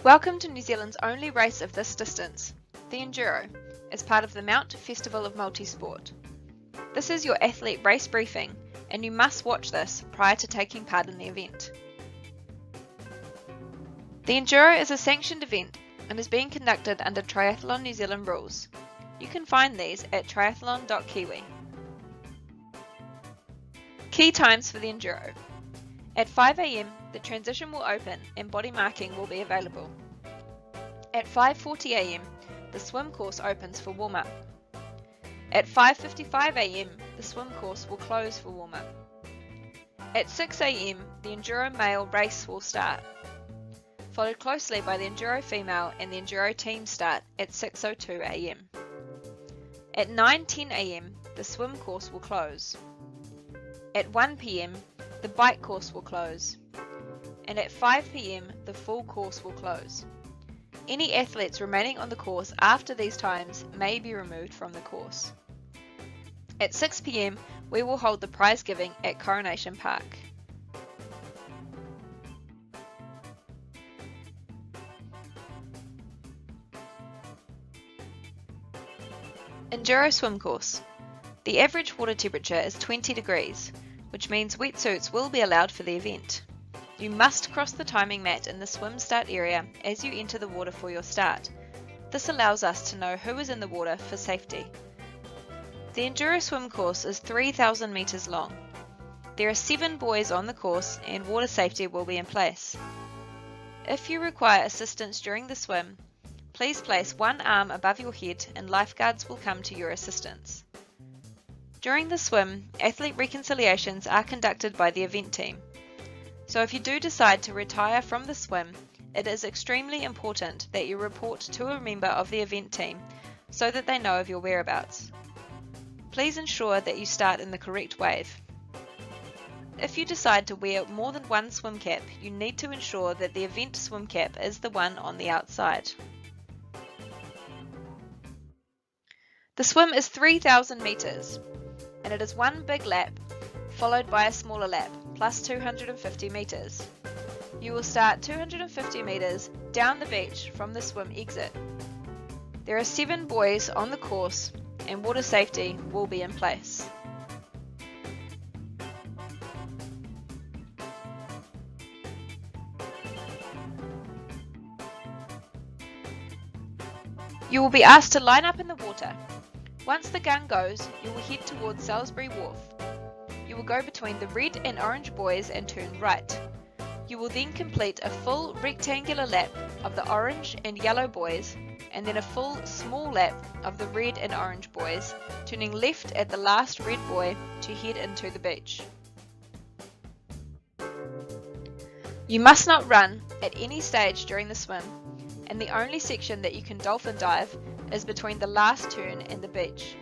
Welcome to New Zealand's only race of this distance, the Enduro, as part of the Mount Festival of Multisport. This is your athlete race briefing, and you must watch this prior to taking part in the event. The Enduro is a sanctioned event and is being conducted under Triathlon New Zealand rules. You can find these at triathlon.kiwi. Key times for the Enduro. At 5 AM, the transition will open and body marking will be available. At 5:40 AM, the swim course opens for warm-up. At 5:55 AM, the swim course will close for warm-up. At 6 AM, the Enduro male race will start, followed closely by the Enduro female and the Enduro team start at 6:02 AM. At 9:10 AM, the swim course will close. At 1 PM, the bike course will close, and at 5 PM the full course will close. Any athletes remaining on the course after these times may be removed from the course. At 6 PM we will hold the prize giving at Coronation Park. Enduro swim course. The average water temperature is 20 degrees. Which means wetsuits will be allowed for the event. You must cross the timing mat in the swim start area as you enter the water for your start. This allows us to know who is in the water for safety. The Enduro swim course is 3,000 metres long. There are 7 buoys on the course and water safety will be in place. If you require assistance during the swim, please place one arm above your head and lifeguards will come to your assistance. During the swim, athlete reconciliations are conducted by the event team. So if you do decide to retire from the swim, it is extremely important that you report to a member of the event team so that they know of your whereabouts. Please ensure that you start in the correct wave. If you decide to wear more than one swim cap, you need to ensure that the event swim cap is the one on the outside. The swim is 3,000 metres. And it is one big lap, followed by a smaller lap, plus 250 metres. You will start 250 metres down the beach from the swim exit. There are 7 buoys on the course and water safety will be in place. You will be asked to line up in the water. Once the gun goes, you will head towards Salisbury Wharf. You will go between the red and orange buoys and turn right. You will then complete a full rectangular lap of the orange and yellow buoys and then a full small lap of the red and orange buoys, turning left at the last red buoy to head into the beach. You must not run at any stage during the swim, and the only section that you can dolphin dive is between the last turn and the beach.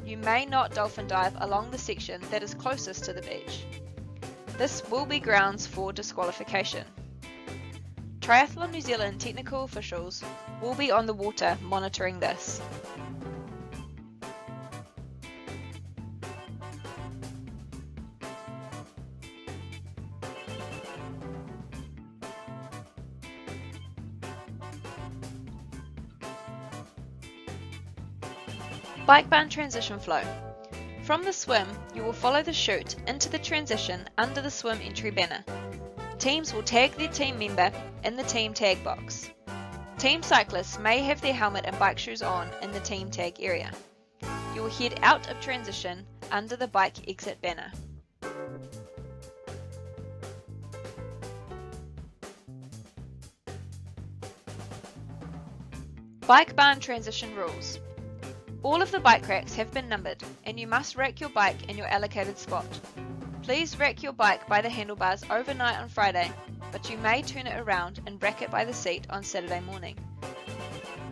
You may not dolphin dive along the section that is closest to the beach. This will be grounds for disqualification. Triathlon New Zealand technical officials will be on the water monitoring this. Bike barn transition flow. From the swim, you will follow the chute into the transition under the swim entry banner. Teams will tag their team member in the team tag box. Team cyclists may have their helmet and bike shoes on in the team tag area. You will head out of transition under the bike exit banner. Bike barn transition rules. All of the bike racks have been numbered and you must rack your bike in your allocated spot. Please rack your bike by the handlebars overnight on Friday, but you may turn it around and rack it by the seat on Saturday morning.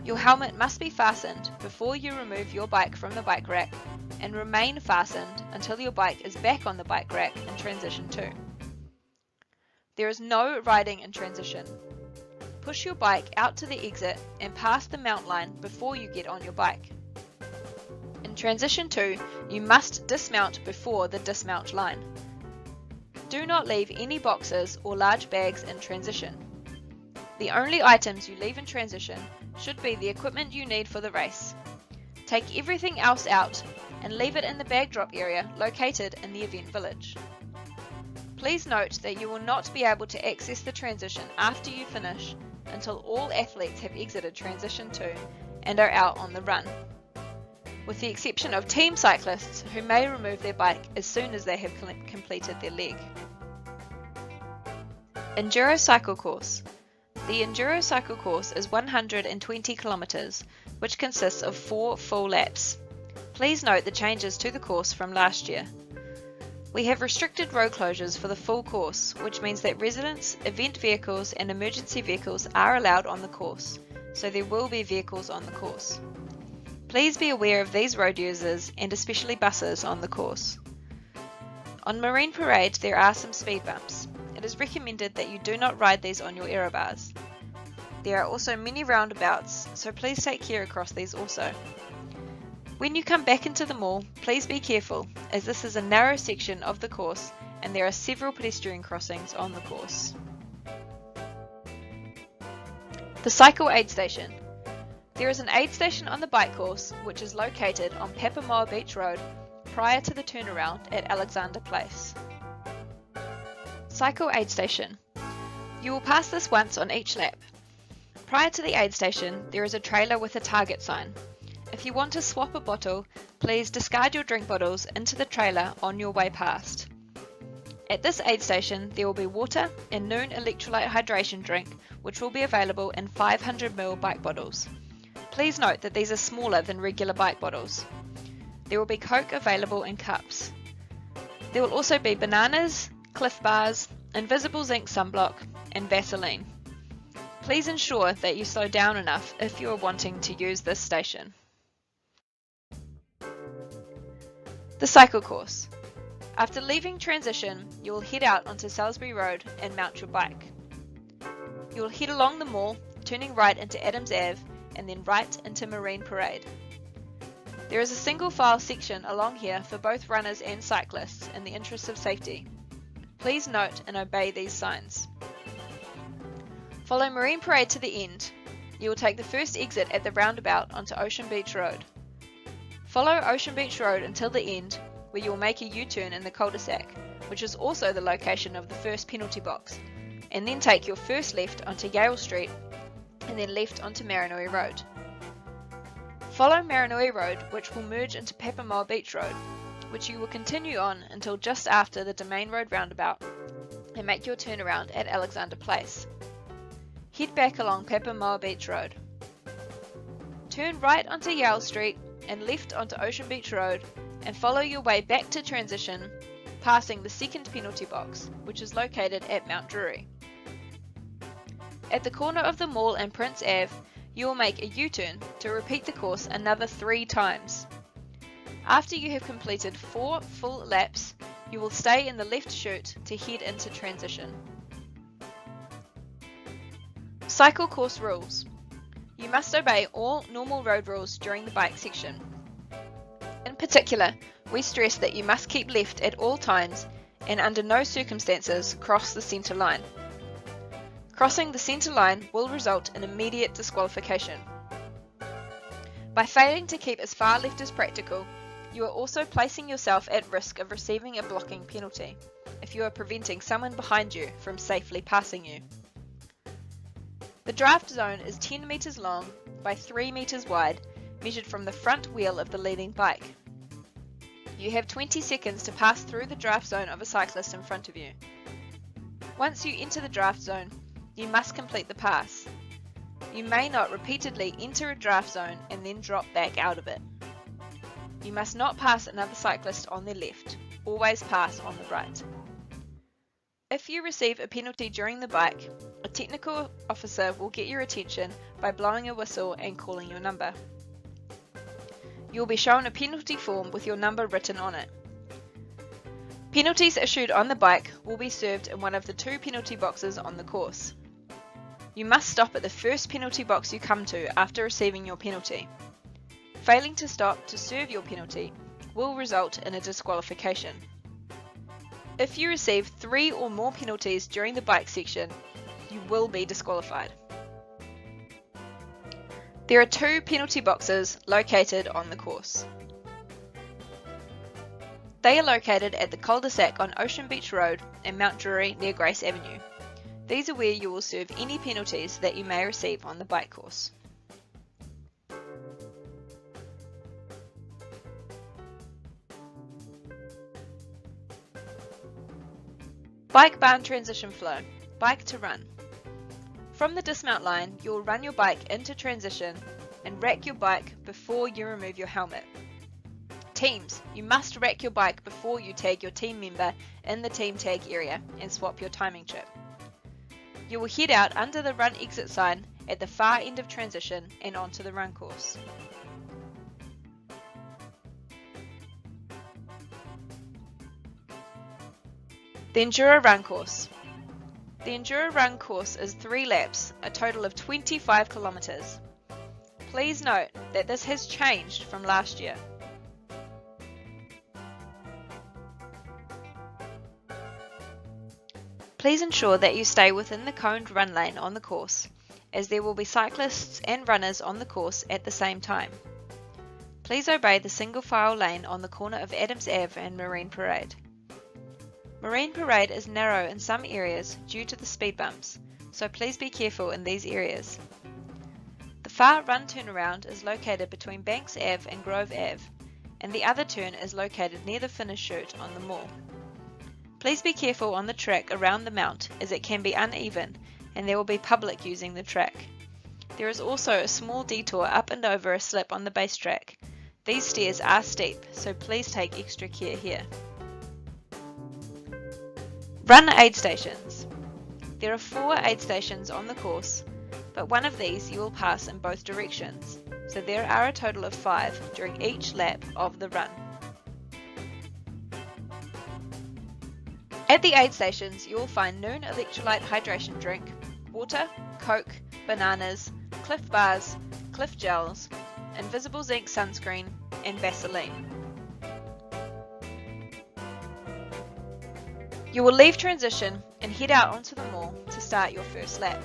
Your helmet must be fastened before you remove your bike from the bike rack and remain fastened until your bike is back on the bike rack in transition 2. There is no riding in transition. Push your bike out to the exit and past the mount line before you get on your bike. In transition 2, you must dismount before the dismount line. Do not leave any boxes or large bags in transition. The only items you leave in transition should be the equipment you need for the race. Take everything else out and leave it in the bag drop area located in the event village. Please note that you will not be able to access the transition after you finish until all athletes have exited transition 2 and are out on the run, with the exception of team cyclists who may remove their bike as soon as they have completed their leg. Enduro cycle course. The Enduro cycle course is 120 kilometers, which consists of 4 full laps. Please note the changes to the course from last year. We have restricted road closures for the full course, which means that residents, event vehicles and emergency vehicles are allowed on the course, so there will be vehicles on the course. Please be aware of these road users and especially buses on the course. On Marine Parade there are some speed bumps. It is recommended that you do not ride these on your aero bars. There are also many roundabouts, so please take care across these also. When you come back into the mall, please be careful, as this is a narrow section of the course and there are several pedestrian crossings on the course. The Cycle Aid Station. There is an aid station on the bike course which is located on Papamoa Beach Road prior to the turnaround at Alexander Place. Cycle Aid Station. You will pass this once on each lap. Prior to the aid station, there is a trailer with a target sign. If you want to swap a bottle, please discard your drink bottles into the trailer on your way past. At this aid station, there will be water and Noon electrolyte hydration drink, which will be available in 500ml bike bottles. Please note that these are smaller than regular bike bottles. There will be Coke available in cups. There will also be bananas, Cliff Bars, Invisible Zinc sunblock, and Vaseline. Please ensure that you slow down enough if you are wanting to use this station. The cycle course. After leaving transition, you will head out onto Salisbury Road and mount your bike. You will head along the mall, turning right into Adams Ave and then right into Marine Parade. There is a single file section along here for both runners and cyclists in the interest of safety. Please note and obey these signs. Follow Marine Parade to the end. You will take the first exit at the roundabout onto Ocean Beach Road. Follow Ocean Beach Road until the end, where you will make a U-turn in the cul-de-sac, which is also the location of the first penalty box, and then take your first left onto Yale Street and then left onto Maranui Road. Follow Maranui Road, which will merge into Papamoa Beach Road, which you will continue on until just after the Domain Road roundabout, and make your turnaround at Alexander Place. Head back along Papamoa Beach Road. Turn right onto Yale Street and left onto Ocean Beach Road and follow your way back to transition, passing the second penalty box, which is located at Mount Drury. At the corner of the mall and Prince Ave, you will make a U-turn to repeat the course another 3 times. After you have completed 4 full laps, you will stay in the left chute to head into transition. Cycle course rules. You must obey all normal road rules during the bike section. In particular, we stress that you must keep left at all times and under no circumstances cross the centre line. Crossing the centre line will result in immediate disqualification. By failing to keep as far left as practical, you are also placing yourself at risk of receiving a blocking penalty if you are preventing someone behind you from safely passing you. The draft zone is 10 metres long by 3 metres wide, measured from the front wheel of the leading bike. You have 20 seconds to pass through the draft zone of a cyclist in front of you. Once you enter the draft zone, you must complete the pass. You may not repeatedly enter a draft zone and then drop back out of it. You must not pass another cyclist on their left. Always pass on the right. If you receive a penalty during the bike, a technical officer will get your attention by blowing a whistle and calling your number. You will be shown a penalty form with your number written on it. Penalties issued on the bike will be served in one of the 2 penalty boxes on the course. You must stop at the first penalty box you come to after receiving your penalty. Failing to stop to serve your penalty will result in a disqualification. If you receive 3 or more penalties during the bike section, you will be disqualified. There are 2 penalty boxes located on the course. They are located at the cul-de-sac on Ocean Beach Road and Mount Drury near Grace Avenue. These are where you will serve any penalties that you may receive on the bike course. Bike barn transition flow, bike to run. From the dismount line, you will run your bike into transition and rack your bike before you remove your helmet. Teams, you must rack your bike before you tag your team member in the team tag area and swap your timing chip. You will head out under the run exit sign at the far end of transition and onto the run course. The Enduro Run Course. The Enduro Run Course is 3 laps, a total of 25 kilometres. Please note that this has changed from last year. Please ensure that you stay within the coned run lane on the course, as there will be cyclists and runners on the course at the same time. Please obey the single file lane on the corner of Adams Ave and Marine Parade. Marine Parade is narrow in some areas due to the speed bumps, so please be careful in these areas. The far run turnaround is located between Banks Ave and Grove Ave, and the other turn is located near the finish chute on the mall. Please be careful on the track around the mount, as it can be uneven and there will be public using the track. There is also a small detour up and over a slip on the base track. These stairs are steep, so please take extra care here. Run aid stations. There are 4 aid stations on the course, but one of these you will pass in both directions, so there are a total of 5 during each lap of the run. At the aid stations you will find Noon electrolyte hydration drink, water, Coke, bananas, Cliff bars, Cliff gels, Invisible Zinc sunscreen and Vaseline. You will leave transition and head out onto the mall to start your first lap.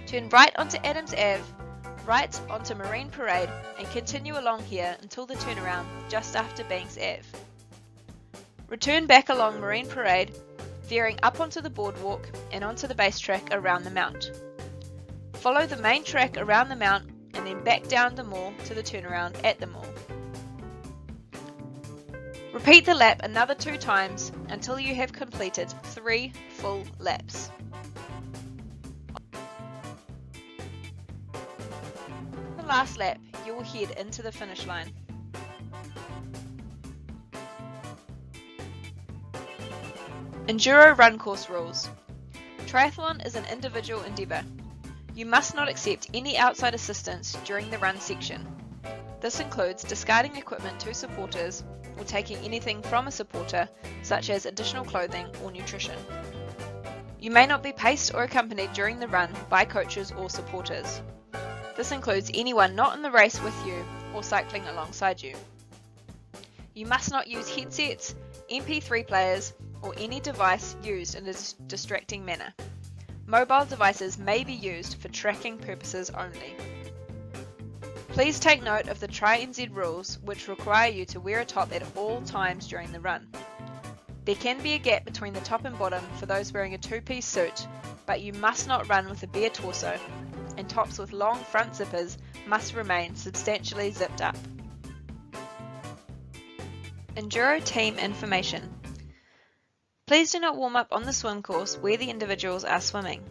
Turn right onto Adams Ave, right onto Marine Parade and continue along here until the turnaround just after Banks Ave. Return back along Marine Parade, veering up onto the boardwalk and onto the base track around the mount. Follow the main track around the mount and then back down the mall to the turnaround at the mall. Repeat the lap another 2 times until you have completed 3 full laps. On the last lap, you will head into the finish line. Enduro Run Course Rules. Triathlon is an individual endeavour. You must not accept any outside assistance during the run section. This includes discarding equipment to supporters or taking anything from a supporter, such as additional clothing or nutrition. You may not be paced or accompanied during the run by coaches or supporters. This includes anyone not in the race with you or cycling alongside you. You must not use headsets, MP3 players, or any device used in a distracting manner. Mobile devices may be used for tracking purposes only. Please take note of the Tri-NZ rules, which require you to wear a top at all times during the run. There can be a gap between the top and bottom for those wearing a 2-piece suit, but you must not run with a bare torso, and tops with long front zippers must remain substantially zipped up. Enduro team information. Please do not warm up on the swim course where the individuals are swimming.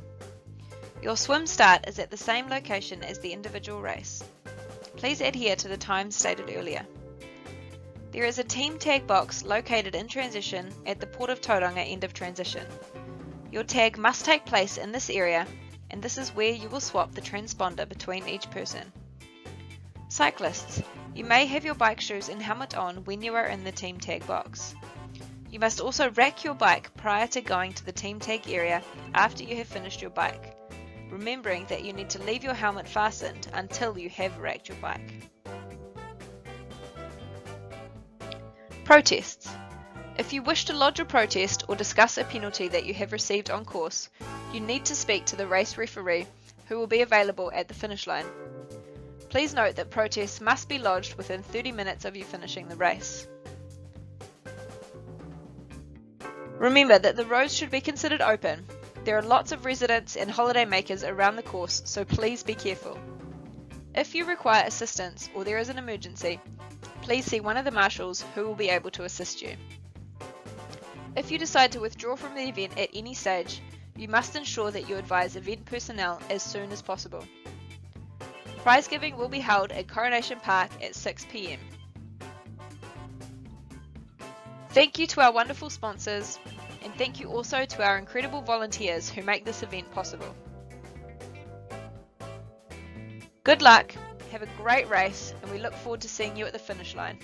Your swim start is at the same location as the individual race. Please adhere to the times stated earlier. There is a team tag box located in transition at the Port of Tauranga end of transition. Your tag must take place in this area, and this is where you will swap the transponder between each person. Cyclists, you may have your bike shoes and helmet on when you are in the team tag box. You must also rack your bike prior to going to the team tag area after you have finished your bike, remembering that you need to leave your helmet fastened until you have racked your bike. Protests. If you wish to lodge a protest or discuss a penalty that you have received on course, you need to speak to the race referee who will be available at the finish line. Please note that protests must be lodged within 30 minutes of you finishing the race. Remember that the roads should be considered open. There are lots of residents and holiday makers around the course, so please be careful. If you require assistance or there is an emergency, please see one of the marshals who will be able to assist you. If you decide to withdraw from the event at any stage, you must ensure that you advise event personnel as soon as possible. Prize giving will be held at Coronation Park at 6 p.m. Thank you to our wonderful sponsors, and thank you also to our incredible volunteers who make this event possible. Good luck, have a great race, and we look forward to seeing you at the finish line.